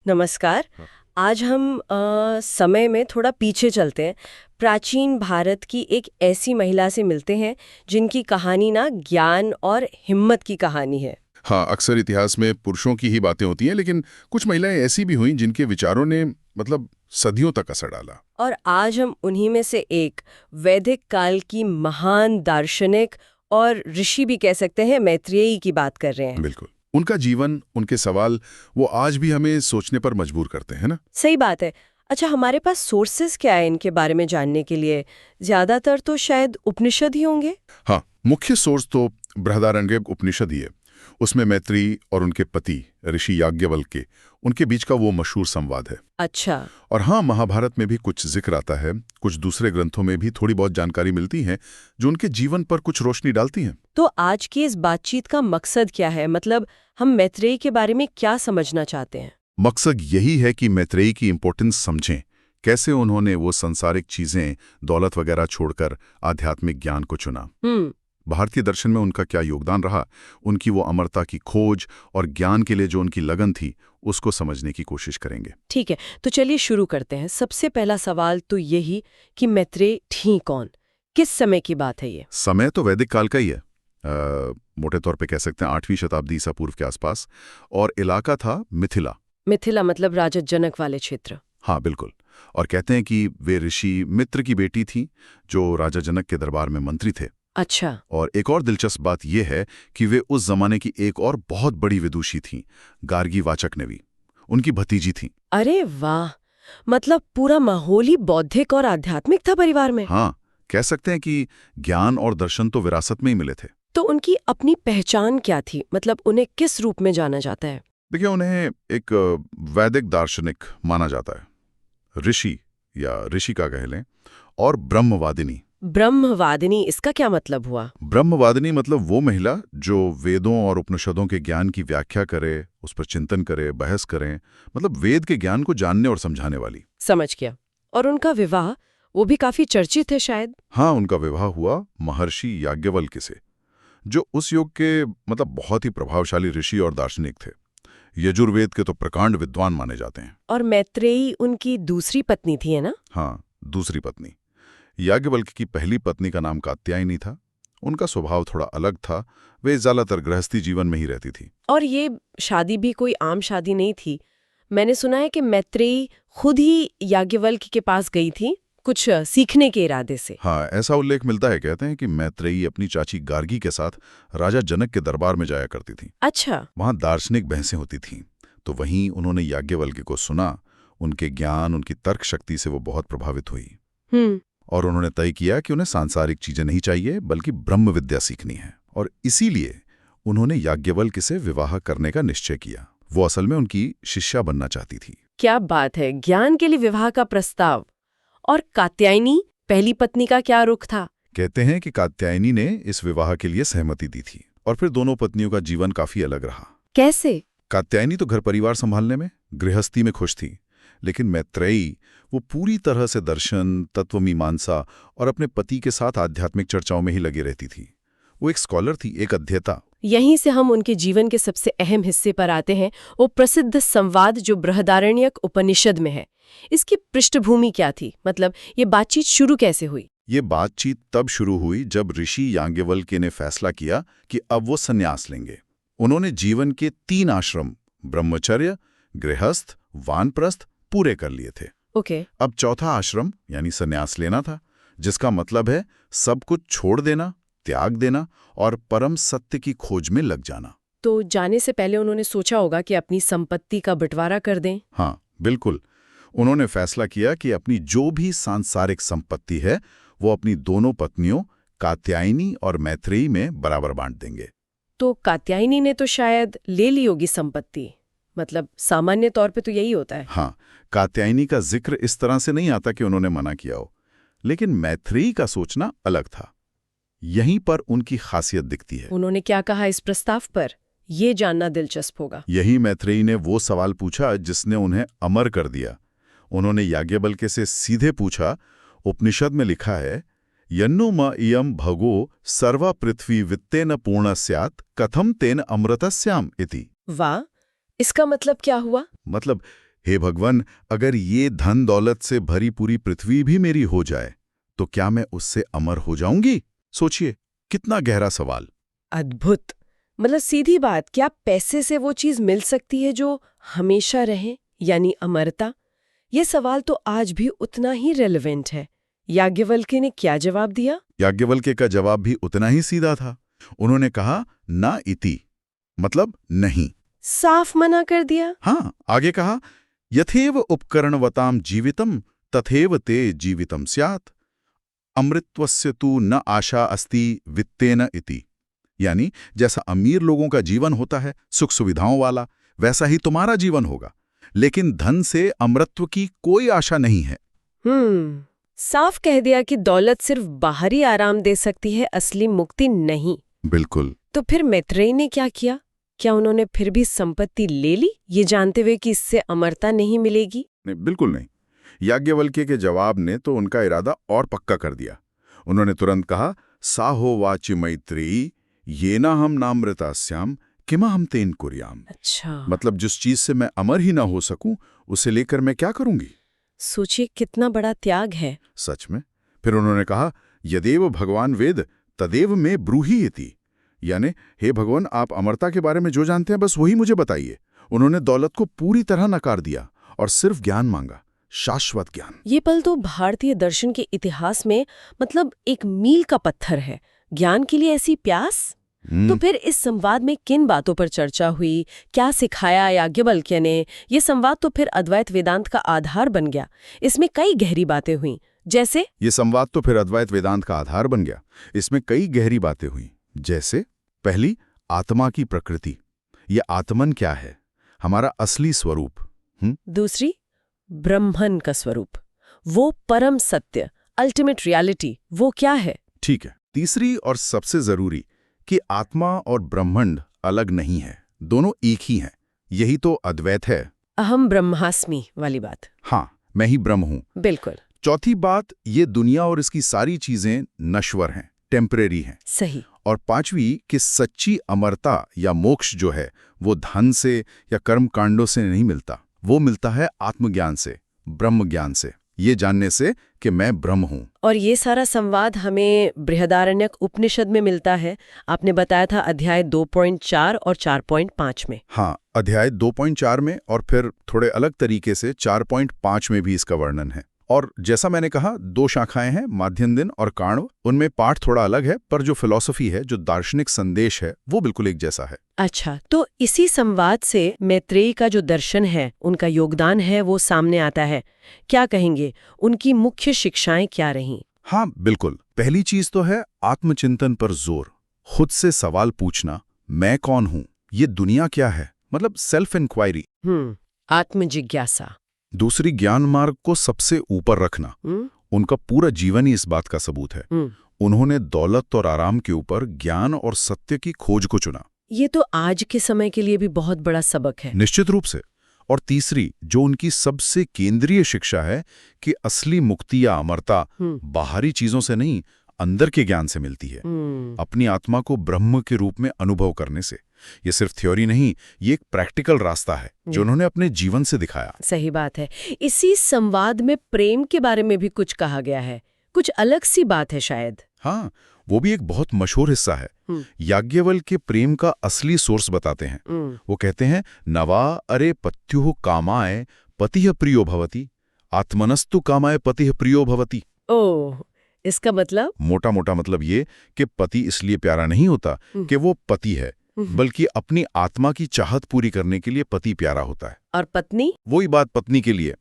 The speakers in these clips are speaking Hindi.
नमस्कार। हाँ। आज हम समय में थोड़ा पीछे चलते हैं। प्राचीन भारत की एक ऐसी महिला से मिलते हैं जिनकी कहानी ना ज्ञान और हिम्मत की कहानी है। हाँ, अक्सर इतिहास में पुरुषों की ही बातें होती हैं, लेकिन कुछ महिलाएं ऐसी भी हुईं जिनके विचारों ने सदियों तक असर डाला। और आज हम उन्हीं में से एक वैदिक काल की महान दार्शनिक और ऋषि भी कह सकते हैं, मैत्रेयी की बात कर रहे हैं। बिल्कुल। उनका जीवन, उनके सवाल, वो आज भी हमें सोचने पर मजबूर करते हैं ना। सही बात है। अच्छा, हमारे पास सोर्सेस क्या है इनके बारे में जानने के लिए? ज्यादातर तो शायद उपनिषद ही होंगे। हाँ, मुख्य सोर्स तो बृहदारण्यक उपनिषद ही है। उसमें मैत्री और उनके पति ऋषि याज्ञवल्क्य के उनके बीच का वो मशहूर संवाद है। अच्छा। और हाँ, महाभारत में भी कुछ जिक्र आता है, कुछ दूसरे ग्रंथों में भी थोड़ी बहुत जानकारी मिलती है जो उनके जीवन पर कुछ रोशनी डालती हैं। तो आज की इस बातचीत का मकसद क्या है? मतलब हम मैत्रेयी के बारे में क्या समझना चाहते हैं? मकसद यही है कि मैत्रेयी की इम्पोर्टेंस समझें, कैसे उन्होंने वो संसारिक चीजें, दौलत वगैरह छोड़कर आध्यात्मिक ज्ञान को चुना। हम्म। भारतीय दर्शन में उनका क्या योगदान रहा, उनकी वो अमरता की खोज और ज्ञान के लिए जो उनकी लगन थी, उसको समझने की कोशिश करेंगे। ठीक है, तो चलिए शुरू करते हैं। सबसे पहला सवाल तो यही कि मैत्रेयी थी कौन? किस समय की बात है ये? समय तो वैदिक काल का ही है। मोटे तौर पे कह सकते हैं 8वीं शताब्दी ईसा पूर्व के आसपास। और इलाका था मिथिला। मिथिला मतलब राजा जनक वाले क्षेत्र। हाँ, बिल्कुल। और कहते हैं कि वे ऋषि मित्र की बेटी थी जो राजा जनक के दरबार में मंत्री थे। अच्छा। और एक और दिलचस्प बात यह है कि वे उस जमाने की एक और बहुत बड़ी विदुषी थीं, गार्गी वाचकनेवी। उनकी भतीजी थीं। अरे वाह, मतलब पूरा माहौल ही बौद्धिक और आध्यात्मिक था परिवार में। हाँ, कह सकते हैं कि ज्ञान और दर्शन तो विरासत में ही मिले थे। तो उनकी अपनी पहचान क्या थी? मतलब उन्हें किस रूप में जाना जाता है? देखिए, उन्हें एक वैदिक दार्शनिक माना जाता है, ऋषि या ऋषिका कह लें, और ब्रह्मवादिनी। ब्रह्मवादिनी, इसका क्या मतलब हुआ? ब्रह्मवादिनी मतलब वो महिला जो वेदों और उपनिषदों के ज्ञान की व्याख्या करे, उस पर चिंतन करे, बहस करें, मतलब वेद के ज्ञान को जानने और समझाने वाली। समझ गया। और उनका विवाह, वो भी काफी चर्चित है शायद। हाँ, उनका विवाह हुआ महर्षि याज्ञवल्क्य से, जो उस युग के बहुत ही प्रभावशाली ऋषि और दार्शनिक थे। यजुर्वेद के तो प्रकांड विद्वान माने जाते हैं। और मैत्रेयी उनकी दूसरी पत्नी थी, है ना? हाँ, दूसरी पत्नी। याज्ञवल्क्य की पहली पत्नी का नाम कात्यायनी था। उनका स्वभाव थोड़ा अलग था। वे ज्यादातर गृहस्थी जीवन में ही रहती थी। और ये शादी भी कोई आम शादी नहीं थी। मैंने सुना है कि मैत्रेयी खुद ही याज्ञवल्क्य के पास गई थी, कुछ सीखने के इरादे से। हाँ, ऐसा उल्लेख मिलता है। कहते हैं कि मैत्रेयी अपनी चाची गार्गी के साथ राजा जनक के दरबार में जाया करती थी। अच्छा। वहां दार्शनिक बहसें होती थीं, तो वहीं उन्होंने याज्ञवल्क्य को सुना। उनके ज्ञान, उनकी तर्क शक्ति से वो बहुत प्रभावित हुई। हम्म। और उन्होंने तय किया कि उन्हें सांसारिक चीजें नहीं चाहिए, बल्कि ब्रह्म विद्या सीखनी है। और इसीलिए उन्होंने याज्ञवल्क्य से विवाह करने का निश्चय किया। वो असल में उनकी शिष्या बनना चाहती थी। क्या बात है, ज्ञान के लिए विवाह का प्रस्ताव! और कात्यायनी पहली पत्नी का क्या रुख था? कहते हैं कि कात्यायनी ने इस विवाह के लिए सहमति दी थी, और फिर दोनों पत्नियों का जीवन काफी अलग रहा। कैसे? कात्यायनी तो घर परिवार संभालने में, गृहस्थी में खुश थी, लेकिन मैत्रेयी वो पूरी तरह से दर्शन, तत्वमीमांसा और अपने पति के साथ आध्यात्मिक चर्चाओं में ही लगी रहती थी। वो एक स्कॉलर थी, एक अध्येता। यहीं से हम उनके जीवन के सबसे अहम हिस्से पर आते हैं, वो प्रसिद्ध संवाद जो बृहदारण्यक उपनिषद में है। इसकी पृष्ठभूमि क्या थी? मतलब ये बातचीत शुरू कैसे हुई? ये बातचीत तब शुरू हुई जब ऋषि याज्ञवल्क्य ने फैसला किया कि अब वो संन्यास लेंगे। उन्होंने जीवन के 3 आश्रम, ब्रह्मचर्य, गृहस्थ, वानप्रस्थ, पूरे कर लिए थे। ओके। अब चौथा आश्रम यानी संन्यास लेना था, जिसका मतलब है सब कुछ छोड़ देना, त्याग देना और परम सत्य की खोज में लग जाना। तो जाने से पहले उन्होंने सोचा होगा कि अपनी संपत्ति का बंटवारा कर दें। हाँ, बिल्कुल। उन्होंने फैसला किया कि अपनी जो भी सांसारिक संपत्ति है वो अपनी दोनों पत्नियों कात्यायनी और मैत्रेयी में बराबर बांट देंगे। तो कात्यायनी ने तो शायद ले ली होगी संपत्ति, मतलब सामान्य तौर पे तो यही होता है। हाँ, कात्यायनी का जिक्र इस तरह से नहीं आता कि उन्होंने मना किया हो, लेकिन मैत्रेयी का सोचना अलग था। यहीं पर उनकी खासियत दिखती है। उन्होंने क्या कहा इस प्रस्ताव पर? ये जानना दिलचस्प होगा। यही मैत्रेयी ने वो सवाल पूछा जिसने उन्हें अमर कर दिया। उन्होंने याज्ञवल्क्य से सीधे पूछा, उपनिषद में लिखा है, यन्नु म इयं भगो सर्वा पृथ्वी वित्तेन पूर्ण स्यात् कथम तेन अमृतस्याम इति। वाह, इसका मतलब क्या हुआ? मतलब हे भगवान, अगर ये धन दौलत से भरी पूरी पृथ्वी भी मेरी हो जाए तो क्या मैं उससे अमर हो जाऊंगी? सोचिए, कितना गहरा सवाल। अद्भुत। मतलब सीधी बात, क्या पैसे से वो चीज मिल सकती है जो हमेशा रहे, यानी अमरता? ये सवाल तो आज भी उतना ही रेलेवेंट है। याज्ञवल्क्य ने क्या जवाब दिया? याज्ञवल्क्य का जवाब भी उतना ही सीधा था। उन्होंने कहा, ना इति, मतलब नहीं। साफ मना कर दिया। हाँ, आगे कहा, यथेव उपकरणवताम जीवितम तथेव ते जीवितम स्यात्, अमृतत्वस्य तु न आशा अस्ति वित्तेन इति। यानी जैसा अमीर लोगों का जीवन होता है सुख सुविधाओं वाला, वैसा ही तुम्हारा जीवन होगा, लेकिन धन से अमृतत्व की कोई आशा नहीं है। साफ कह दिया कि दौलत सिर्फ बाहरी आराम दे सकती है, असली मुक्ति नहीं। बिल्कुल। तो फिर मैत्रेयी ने क्या किया? क्या उन्होंने फिर भी संपत्ति ले ली, ये जानते हुए कि इससे अमरता नहीं मिलेगी? नहीं, बिल्कुल नहीं। याज्ञवल्क्य के जवाब ने तो उनका इरादा और पक्का कर दिया। उन्होंने तुरंत कहा, साहो वाचि मैत्रेयी येना हम नामृतास्याम किमा हम तेन कुर्याम। अच्छा, मतलब जिस चीज से मैं अमर ही ना हो सकूं, उसे लेकर मैं क्या करूंगी? सोचिए कितना बड़ा त्याग है। सच में। फिर उन्होंने कहा, यदेव भगवान वेद तदेव में ब्रूहि इति। यानी, हे भगवान, आप अमरता के बारे में जो जानते हैं बस वही मुझे बताइए। उन्होंने दौलत को पूरी तरह नकार दिया और सिर्फ ज्ञान मांगा, शाश्वत ज्ञान। ये पल तो भारतीय दर्शन के इतिहास में मतलब एक मील का पत्थर है। ज्ञान के लिए ऐसी प्यास। तो फिर इस संवाद में किन बातों पर चर्चा हुई, क्या सिखाया याज्ञवल्क्य ने? ये संवाद तो फिर अद्वैत वेदांत का आधार बन गया। इसमें कई गहरी बातें हुई, जैसे ये संवाद तो फिर अद्वैत वेदांत का आधार बन गया। इसमें कई गहरी बातें हुई, जैसे पहली, आत्मा की प्रकृति। ये आत्मन क्या है, हमारा असली स्वरूप। दूसरी, ब्रह्मन का स्वरूप, वो परम सत्य, अल्टीमेट रियलिटी, वो क्या है? ठीक है। तीसरी और सबसे जरूरी कि आत्मा और ब्रह्मांड अलग नहीं है, दोनों एक ही हैं। यही तो अद्वैत है। अहम ब्रह्मास्मि वाली बात। हाँ, मैं ही ब्रह्म हूं। बिल्कुल चौथी बात, ये दुनिया और इसकी सारी चीजें नश्वर हैं, टेम्परेरी हैं। सही। और पांचवी कि सच्ची अमरता या मोक्ष जो है वो धन से या कर्म कांडों से नहीं मिलता, वो मिलता है आत्मज्ञान से, ब्रह्म ज्ञान से, ये जानने से कि मैं ब्रह्म हूं। और ये सारा संवाद हमें बृहदारण्यक उपनिषद में मिलता है। आपने बताया था अध्याय 2.4 और 4.5 में। हाँ, अध्याय 2.4 में और फिर थोड़े अलग तरीके से 4.5 में भी इसका वर्णन है। और जैसा मैंने कहा, 2 शाखाएं हैं, माध्यन्दिन और काण्व। उनमें पाठ थोड़ा अलग है, पर जो फिलॉसफी है, जो दार्शनिक संदेश है, वो बिल्कुल एक जैसा है। अच्छा, तो इसी संवाद से मैत्रेयी का जो दर्शन है, उनका योगदान है, वो सामने आता है। क्या कहेंगे, उनकी मुख्य शिक्षाएं क्या रहीं? हाँ, बिल्कुल। पहली चीज तो है आत्मचिंतन पर जोर, खुद से सवाल पूछना, मैं कौन हूं, ये दुनिया क्या है, मतलब सेल्फ इंक्वायरी। आत्मजिज्ञासा। दूसरी, ज्ञान मार्ग को सबसे ऊपर रखना। उनका पूरा जीवन ही इस बात का सबूत है। उन्होंने दौलत और आराम के ऊपर ज्ञान और सत्य की खोज को चुना। ये तो आज के समय के लिए भी बहुत बड़ा सबक है। निश्चित रूप से। और तीसरी, जो उनकी सबसे केंद्रीय शिक्षा है कि असली मुक्ति या अमरता बाहरी चीजों से नहीं, अंदर के ज्ञान से मिलती है, अपनी आत्मा को ब्रह्म के रूप में अनुभव करने से। ये सिर्फ थ्योरी नहीं, ये एक प्रैक्टिकल रास्ता है जो उन्होंने अपने जीवन से दिखाया। सही बात है। इसी संवाद में प्रेम के बारे में भी कुछ कहा गया है, कुछ अलग सी बात है शायद। हाँ, वो भी एक बहुत मशहूर हिस्सा है। याज्ञवल्क्य प्रेम का असली सोर्स बताते हैं। वो कहते हैं, नवा अरे पत्युः कामाय पतिः प्रियो भवति, आत्मनस्तु कामाय पतिः प्रियो भवति। ओह, इसका मतलब? मोटा मोटा मतलब ये कि पति इसलिए प्यारा नहीं होता कि वो पति है, बल्कि अपनी आत्मा की चाहत पूरी करने के लिए पति प्यारा होता है। और पत्नी? वही बात पत्नी के लिए।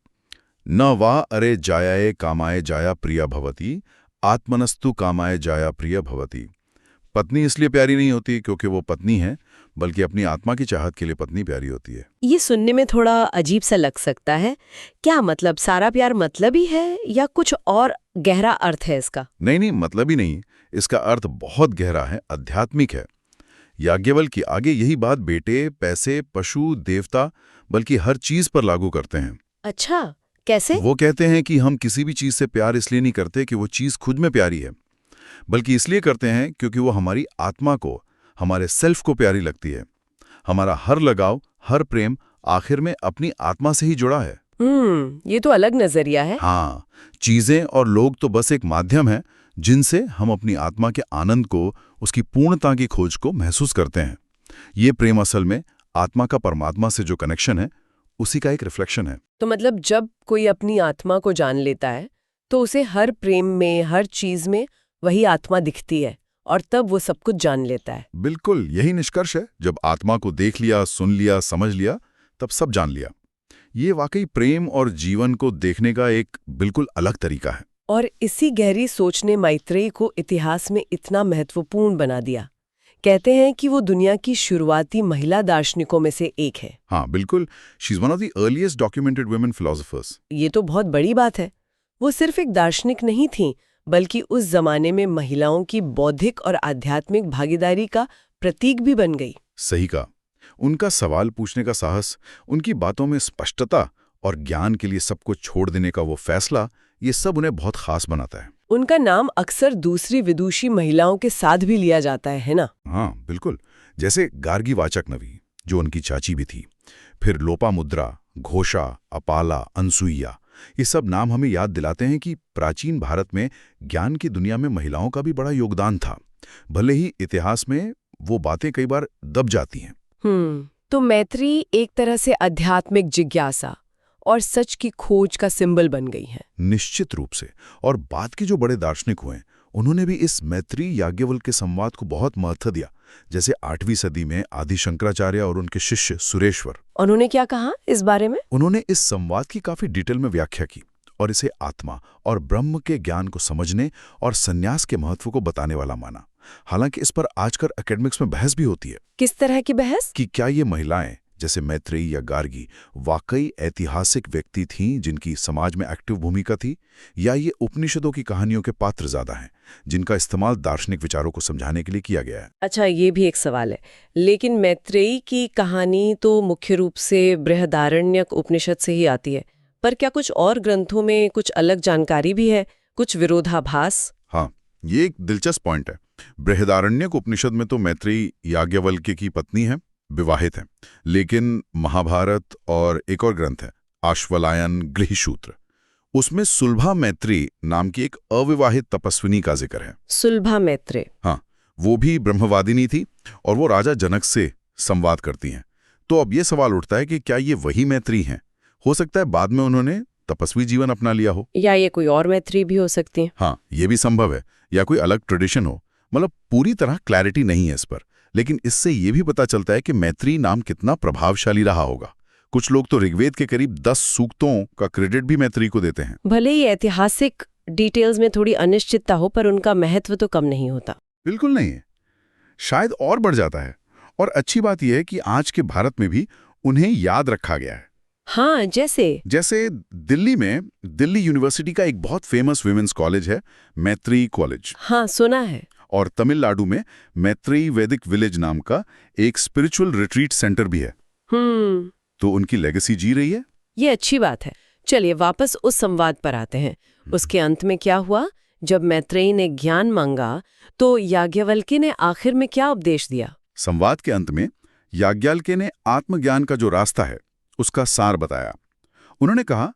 न वा अरे जायाए कामाय जाया प्रिया भवति, आत्मनस्तु कामाय जाया प्रिय भवति। पत्नी इसलिए प्यारी नहीं होती क्योंकि वो पत्नी है, बल्कि अपनी आत्मा की चाहत के लिए पत्नी प्यारी होती है। ये सुनने में थोड़ा अजीब सा लग सकता है। क्या मतलब, सारा प्यार मतलबी है या कुछ और गहरा अर्थ है इसका? नहीं, मतलबी नहीं। इसका अर्थ बहुत गहरा है, आध्यात्मिक है। याज्ञवल्क्य आगे यही बात बेटे, पैसे, पशु, देवता, बल्कि हर चीज पर लागू करते हैं। अच्छा, कैसे? वो कहते हैं कि हम किसी भी चीज से प्यार इसलिए नहीं करते कि वो चीज खुद में प्यारी है, बल्कि इसलिए करते हैं क्योंकि वो हमारी आत्मा को, हमारे सेल्फ को प्यारी लगती है। हमारा हर लगाव, हर प्रेम आखिर में अपनी आत्मा से ही जुड़ा है। ये तो अलग नजरिया है। हाँ, चीजें और लोग तो बस एक माध्यम है जिनसे हम अपनी आत्मा के आनंद को, उसकी पूर्णता की खोज को महसूस करते हैं। ये प्रेम असल में आत्मा का परमात्मा से जो कनेक्शन है, उसी का एक रिफ्लेक्शन है। तो मतलब जब कोई अपनी आत्मा को जान लेता है तो उसे हर प्रेम में, हर चीज में वही आत्मा दिखती है और तब वो सब कुछ जान लेता है। बिल्कुल यही निष्कर्ष है। जब आत्मा को देख लिया, सुन लिया, समझ लिया, तब सब जान लिया। ये वाकई प्रेम और जीवन को देखने का एक बिल्कुल अलग तरीका है। और इसी गहरी सोच ने मैत्रेयी को इतिहास में इतना महत्वपूर्ण बना दिया। कहते हैं कि वो दुनिया की शुरुआती महिला दार्शनिकों में से एक है। हाँ बिल्कुल, she is one of the earliest documented women philosophers. ये तो बहुत बड़ी बात है। वो सिर्फ एक दार्शनिक नहीं थीं, बल्कि उस जमाने में महिलाओं की बौद्धिक और आध्यात्मिक भागीदारी का प्रतीक भी बन गई। सही कहा। उनका सवाल पूछने का साहस, उनकी बातों में स्पष्टता और ज्ञान के लिए सब कुछ छोड़ देने का वो फैसला, ये सब उन्हें बहुत खास बनाता है। उनका नाम अक्सर दूसरी विदुषी महिलाओं के साथ भी लिया जाता है ना? हाँ बिल्कुल, जैसे गार्गी वाचकनवी जो उनकी चाची भी थी, फिर लोपामुद्रा, घोषा, अपाला, अनसुईया। ये सब नाम हमें याद दिलाते हैं कि प्राचीन भारत में ज्ञान की दुनिया में महिलाओं का भी बड़ा योगदान था, भले ही इतिहास में वो बातें कई बार दब जाती हैं। तो मैत्रेयी एक तरह से आध्यात्मिक जिज्ञासा और सच की खोज का सिंबल बन गई है। निश्चित रूप से। और बाद के जो बड़े दार्शनिक हुए, उन्होंने भी इस मैत्रेयी याज्ञवल्क्य के संवाद को बहुत महत्व दिया। जैसे 8वीं सदी में आदि शंकराचार्य और उनके शिष्य सुरेश्वर। उन्होंने क्या कहा इस बारे में? उन्होंने इस संवाद की काफी डिटेल में व्याख्या की और इसे आत्मा और ब्रह्म के ज्ञान को समझने और संन्यास के महत्व को बताने वाला माना। हालांकि इस पर आजकल एकेडमिक्स में बहस भी होती है। किस तरह की बहस? कि क्या ये महिलाएं जैसे मैत्रेयी या गार्गी वाकई ऐतिहासिक व्यक्ति थीं जिनकी समाज में एक्टिव भूमिका थी, या ये उपनिषदों की कहानियों के पात्र ज्यादा हैं जिनका इस्तेमाल दार्शनिक विचारों को समझाने के लिए किया गया है। अच्छा, ये भी एक सवाल है। लेकिन मैत्रेयी की कहानी तो मुख्य रूप से बृहदारण्यक उपनिषद से ही आती है, पर क्या कुछ और ग्रंथों में कुछ अलग जानकारी भी है, कुछ विरोधाभास? हाँ, ये एक दिलचस्प पॉइंट है। बृहदारण्यक उपनिषद में तो मैत्रेयी याज्ञवल्क्य की पत्नी है, विवाहित है, लेकिन महाभारत और एक और ग्रंथ है आश्वलायन गृहसूत्र, उसमें सुलभा मैत्री नाम की एक अविवाहित तपस्विनी का जिक्र है। सुलभा मैत्रेय? हाँ, वो भी ब्रह्मवादिनी थी और वो राजा जनक से संवाद करती हैं। तो अब ये सवाल उठता है कि क्या ये वही मैत्री हैं? हो सकता है बाद में उन्होंने तपस्वी जीवन अपना लिया हो, या ये कोई और मैत्री भी हो सकती है। हाँ, ये भी संभव है, या कोई अलग ट्रेडिशन हो। मतलब पूरी तरह क्लैरिटी नहीं है इस पर, लेकिन इससे ये भी पता चलता है कि मैत्री नाम कितना प्रभावशाली रहा होगा। कुछ लोग तो ऋग्वेद के करीब 10 सूक्तों का क्रेडिट भी मैत्री को देते हैं। भले ही ऐतिहासिक डिटेल्स में थोड़ी अनिश्चितता हो, पर उनका महत्व तो कम नहीं होता। बिल्कुल नहीं है, शायद और बढ़ जाता है। और अच्छी बात यह है कि आज के भारत में भी उन्हें याद रखा गया है। हाँ, जैसे दिल्ली में दिल्ली यूनिवर्सिटी का एक बहुत फेमस वुमेन्स कॉलेज है, मैत्रेयी कॉलेज। हाँ, सुना है। और तमिलनाडु में मैत्रेयी वैदिक विलेज नाम का एक स्पिरिचुअल रिट्रीट सेंटर भी है। तो उनकी लेगेसी जी रही है। ये अच्छी बात है। चलिए वापस उस संवाद पर आते हैं। उसके अंत में क्या हुआ? जब मैत्रेयी ने ज्ञान मांगा तो याज्ञवल्क्य ने आखिर में क्या उपदेश दिया? संवाद के अंत में याज्ञवल्क्य ने आत्मज्ञान का जो रास्ता है उसका सार बताया। उन्होंने कहा,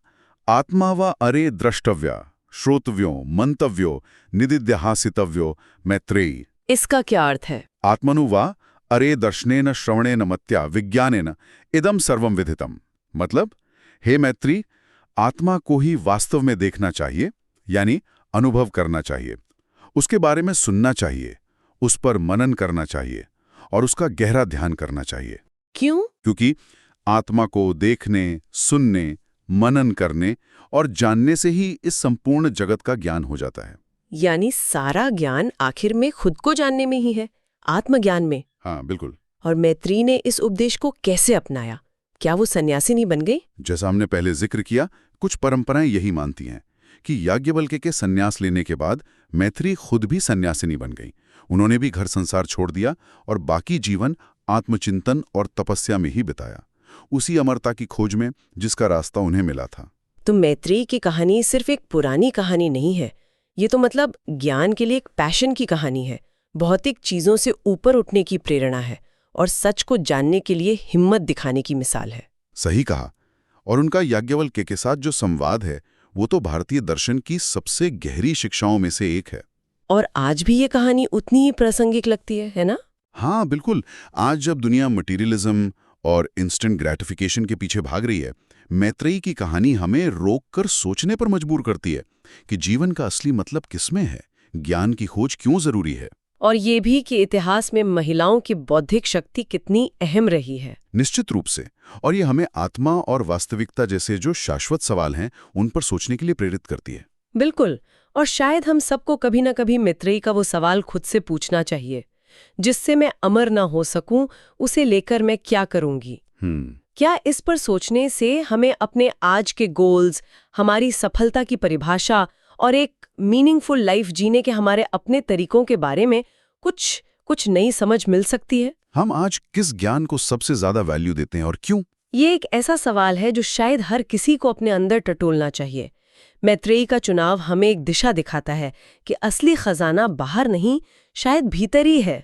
आत्मा व अरे द्रष्टव्या श्रोतव्यो मंतव्यो निदिध्यासितव्यो मैत्रेयी। इसका क्या अर्थ है? आत्मनु वा अरे दर्शनेन श्रवणेन मत्या विज्ञानेन इदम सर्वम विदितम। मतलब, हे मैत्री, आत्मा को ही वास्तव में देखना चाहिए, यानी अनुभव करना चाहिए, उसके बारे में सुनना चाहिए, उस पर मनन करना चाहिए और उसका गहरा ध्यान करना चाहिए। क्यों? क्योंकि आत्मा को देखने, सुनने, मनन करने और जानने से ही इस संपूर्ण जगत का ज्ञान हो जाता है। यानी सारा ज्ञान आखिर में खुद को जानने में ही है, आत्मज्ञान में। हाँ बिल्कुल। और मैत्रेयी ने इस उपदेश को कैसे अपनाया? क्या वो सन्यासिनी बन गई? जैसा हमने पहले जिक्र किया, कुछ परंपराएं यही मानती हैं कि याज्ञवल्क्य के सन्यास लेने के बाद मैत्रेयी खुद भी सन्यासिनी बन गई। उन्होंने भी घर संसार छोड़ दिया और बाकी जीवन आत्मचिंतन और तपस्या में ही बिताया, उसी अमरता की खोज में जिसका रास्ता उन्हें मिला था। तो मैत्रेयी की कहानी सिर्फ एक पुरानी कहानी नहीं है, ये तो मतलब ज्ञान के लिए एक पैशन की कहानी है, भौतिक चीजों से ऊपर उठने की प्रेरणा है और सच को जानने के लिए हिम्मत दिखाने की मिसाल है। सही कहा। और उनका याज्ञवल्क्य के साथ जो संवाद है वो तो भारतीय दर्शन की सबसे गहरी शिक्षाओं में से एक है। और आज भी ये कहानी उतनी ही प्रासंगिक लगती है ना? हाँ बिल्कुल। आज जब दुनिया मटीरियलिज्म और इंस्टेंट ग्रेटिफिकेशन के पीछे भाग रही है, मैत्रेयी की कहानी हमें रोककर सोचने पर मजबूर करती है कि जीवन का असली मतलब किसमें है, ज्ञान की खोज क्यों जरूरी है। और ये भी कि इतिहास में महिलाओं की बौद्धिक शक्ति कितनी अहम रही है। निश्चित रूप से। और ये हमें आत्मा और वास्तविकता जैसे जो शाश्वत सवाल हैं उन पर सोचने के लिए प्रेरित करती है। बिल्कुल। और शायद हम सबको कभी ना कभी मैत्रेयी का वो सवाल खुद से पूछना चाहिए, जिससे मैं अमर ना हो सकूं, उसे लेकर मैं क्या करूंगी। क्या इस पर सोचने से हमें अपने आज के गोल्स, हमारी सफलता की परिभाषा और एक मीनिंगफुल लाइफ जीने के हमारे अपने तरीकों के बारे में कुछ नई समझ मिल सकती है? हम आज किस ज्ञान को सबसे ज्यादा वैल्यू देते हैं और क्यों? ये एक ऐसा सवाल है जो शायद हर किसी को अपने अंदर टटोलना चाहिए। मैत्रेयी का चुनाव हमें एक दिशा दिखाता है कि असली खजाना बाहर नहीं, शायद भीतर ही है।